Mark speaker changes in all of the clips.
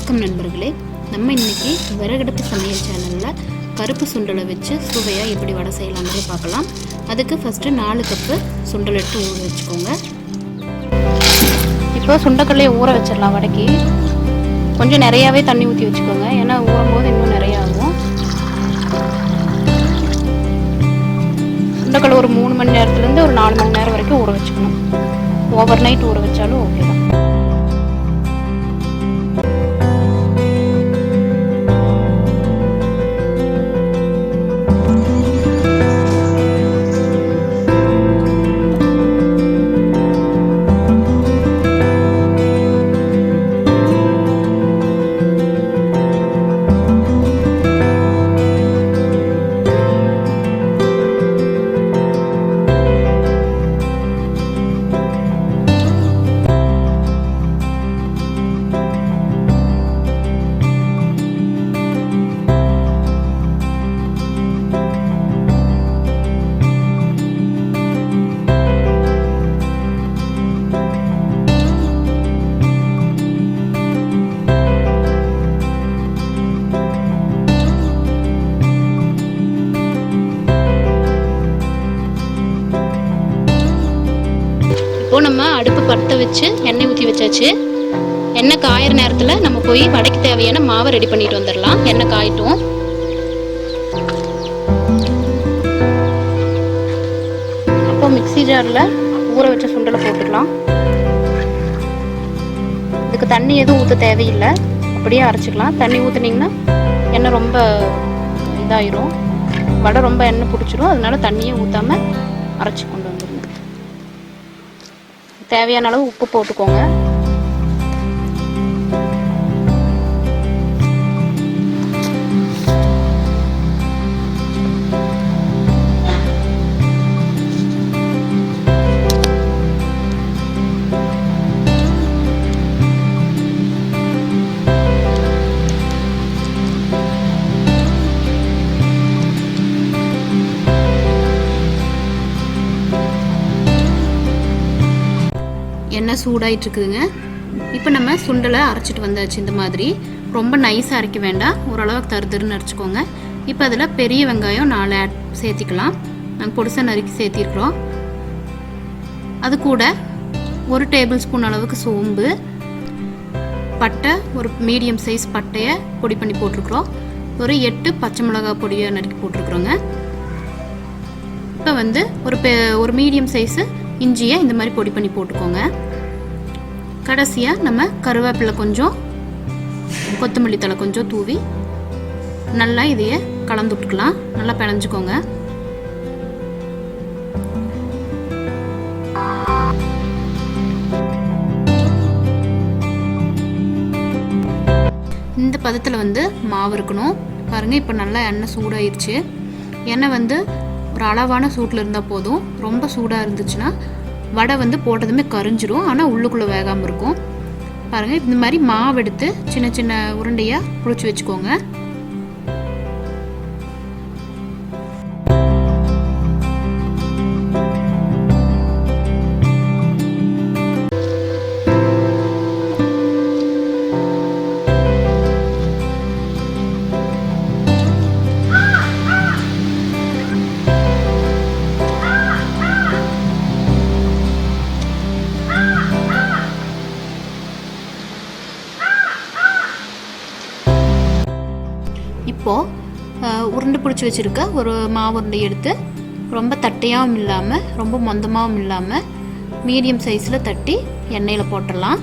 Speaker 1: வணக்கம் நண்பர்களே, நம்ம இன்னைக்கு விறகடுப்பு சமையல் சேனலில் கருப்பு சுண்டலை வச்சு சுவையாக எப்படி வடை செய்யலாம்னு பார்க்கலாம். அதுக்கு ஃபஸ்ட்டு 4 கப்பு சுண்டல் எடுத்து ஊற வச்சுக்கோங்க. இப்போ சுண்டக்கல்லையை ஊற வச்சிடலாம். வடைக்கு கொஞ்சம் நிறையாவே தண்ணி ஊற்றி வச்சுக்கோங்க, ஏன்னா ஊறும் போது இன்னும் நிறையா ஆகும். சுண்டக்கல்லை ஒரு 3 மணி நேரத்துலேருந்து ஒரு 4 மணி நேரம் வரைக்கும் ஊற வச்சுக்கணும். ஓவர் நைட் ஊற வச்சாலும் ஓகே தான். இப்போ நம்ம அடுப்பு பற்ற வச்சு எண்ணெய் ஊற்றி வச்சாச்சு. எண்ணெய் காயிற நேரத்தில் நம்ம போய் வடைக்கு தேவையான மாவை ரெடி பண்ணிட்டு வந்துடலாம். எண்ணெய் காயிட்டும். அப்போ மிக்ஸி ஜாரில் ஊற வச்ச சுண்டலை போட்டுக்கலாம். இதுக்கு தண்ணி எதுவும் ஊற்ற தேவையில்லை, அப்படியே அரைச்சிக்கலாம். தண்ணி ஊற்றுனீங்கன்னா எண்ணெய் ரொம்ப இதாயிரும், வடை ரொம்ப எண்ணெய் பிடிச்சிரும். அதனால தண்ணியே ஊற்றாமல் அரைச்சி கொண்டு வந்துடுங்க. தேவையான அளவு உப்பு போட்டுக்கோங்க. எண்ணெய் சூடாயிட்டு இருக்குதுங்க. இப்போ நம்ம சுண்டலை அரைச்சிட்டு வந்தாச்சு. இந்த மாதிரி ரொம்ப நைஸாக அரைக்க வேண்டாம், ஓரளவுக்கு தருன்னு அரைச்சிக்கோங்க. இப்போ அதில் பெரிய வெங்காயம் 4 சேர்த்திக்கலாம். நாங்கள் பொடிசா நறுக்கி சேர்த்திருக்கிறோம். அது கூட 1 டேபிள் ஸ்பூன் அளவுக்கு சோம்பு, பட்டை, ஒரு மீடியம் சைஸ் பட்டையை பொடி பண்ணி போட்டிருக்கிறோம். ஒரு 8 பச்சை மிளகாய் பொடியை நறுக்கி போட்டிருக்கிறோங்க. இப்போ வந்து ஒரு மீடியம் சைஸு இஞ்சியை இந்த மாதிரி பொடி பண்ணி போட்டுக்கோங்க. கடைசியாக நம்ம கருவேப்பிலை கொஞ்சம், கொத்தமல்லி தழை கொஞ்சம் தூவி நல்லா இதையே கலந்து விட்டுக்கலாம். நல்லா பிணைஞ்சுக்கோங்க. இந்த பதத்தில் வந்து மாவு இருக்கணும். பாருங்கள், இப்போ நல்லா எண்ணெய் சூடாயிருச்சு. எண்ணெய் வந்து ஒரு அளவான சூட்டில் இருந்தால் போதும். ரொம்ப சூடாக இருந்துச்சுன்னா வடை வந்து போட்டதுமே கரிஞ்சிரும், ஆனால் உள்ளுக்குள்ளே வேகாமல் இருக்கும். பாருங்கள், இந்த மாதிரி மாவு எடுத்து சின்ன சின்ன உருண்டையாக புளிச்சு வச்சுக்கோங்க. இப்போது உருண்டை பிடிச்சி வச்சுருக்க ஒரு மாவு உருண்டை எடுத்து ரொம்ப தட்டையாகவும் இல்லாமல் ரொம்ப மொந்தமாகவும் இல்லாமல் மீடியம் சைஸில் தட்டி எண்ணெயில் போட்டுடலாம்.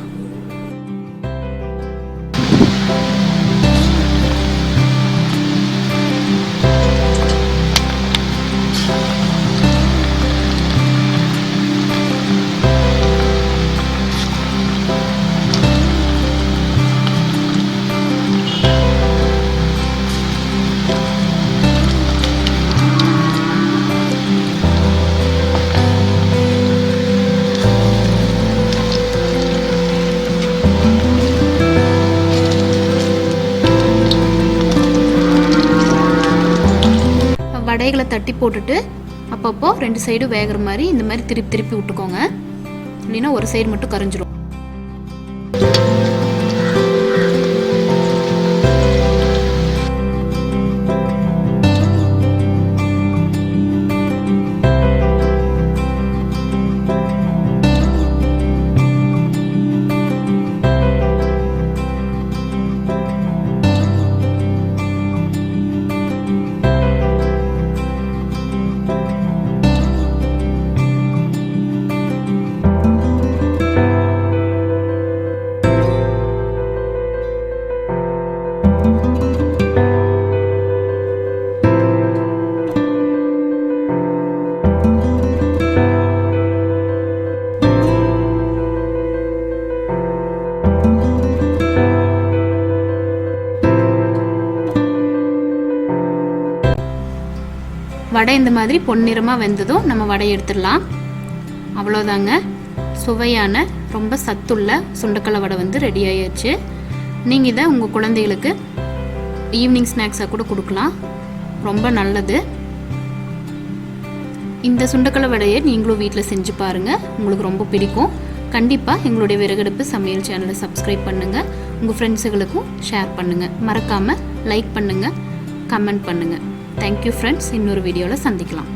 Speaker 1: வடைகளை தட்டி போட்டுட்டு அப்பப்போ 2 சைடும் வேகிற மாதிரி இந்த மாதிரி திருப்பி திருப்பி விட்டுக்கோங்க, இல்லைன்னா ஒரு சைடு மட்டும் கரைஞ்சிரும். வடை இந்த மாதிரி பொன்னிறமாக வெந்ததும் நம்ம வடை எடுத்துடலாம். அவ்வளோதாங்க, சுவையான ரொம்ப சத்துள்ள சுண்டக்கடலை வடை வந்து ரெடி ஆயிடுச்சு. நீங்கள் இதை உங்கள் குழந்தைகளுக்கு ஈவினிங் ஸ்நாக்ஸாக கூட கொடுக்கலாம், ரொம்ப நல்லது. இந்த சுண்டக்கடலை வடையை நீங்களும் வீட்டில் செஞ்சு பாருங்கள், உங்களுக்கு ரொம்ப பிடிக்கும். கண்டிப்பாக எங்களுடைய விறகடுப்பு சமையல் சேனலை சப்ஸ்கிரைப் பண்ணுங்கள், உங்கள் ஃப்ரெண்ட்ஸுகளுக்கும் ஷேர் பண்ணுங்கள், மறக்காமல் லைக் பண்ணுங்கள், கமெண்ட் பண்ணுங்கள். தேங்க்யூ ஃப்ரெண்ட்ஸ், இன்னொரு வீடியோவில் சந்திக்கலாம்.